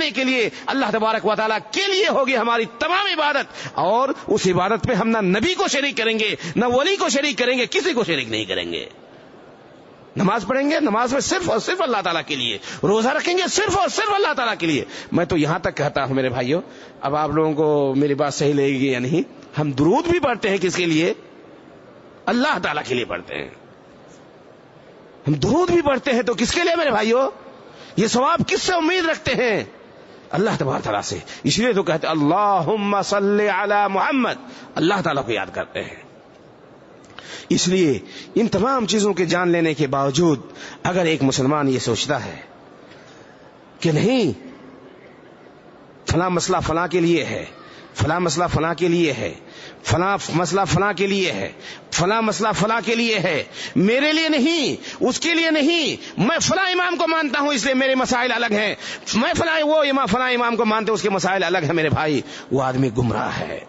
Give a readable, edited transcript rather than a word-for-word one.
کرنے کے لیے اللہ تبارک و تعالیٰ کے لیے ہوگی ہماری تمام عبادت، اور اس عبادت میں ہم نہ نبی کو شریک کریں گے، نہ ولی کو شریک کریں گے، کسی کو شریک نہیں کریں گے۔ نماز پڑھیں گے، نماز میں صرف اور صرف اللہ تعالیٰ کے لیے، روزہ رکھیں گے صرف اور صرف اللہ تعالیٰ کے لیے۔ میں تو یہاں تک کہتا ہوں میرے بھائیوں، اب آپ لوگوں کو میری بات صحیح لگے گی یا نہیں، ہم درود بھی پڑھتے ہیں کس کے لیے؟ اللہ تعالیٰ کے لیے پڑھتے ہیں۔ ہم درود بھی پڑھتے ہیں تو کس کے لیے میرے بھائیوں؟ یہ ثواب کس سے امید رکھتے ہیں؟ اللہ تبارک تعالیٰ سے۔ اس لیے تو کہتے ہیں اللہم صلی علی محمد، اللہ تعالیٰ کو یاد کرتے ہیں۔ اس لیے ان تمام چیزوں کے جان لینے کے باوجود اگر ایک مسلمان یہ سوچتا ہے کہ نہیں فلاں مسئلہ فلاں کے لیے ہے، فلاں مسئلہ فلاں کے لیے ہے، فلاں مسئلہ فلاں کے لیے ہے، فلاں مسئلہ فلاں کے لیے ہے، میرے لیے نہیں، اس کے لیے نہیں، میں فلاں امام کو مانتا ہوں اس لیے میرے مسائل الگ ہیں، میں فلاں امام کو مانتے ہوں اس کے مسائل الگ ہیں، میرے بھائی وہ آدمی گمراہ ہے۔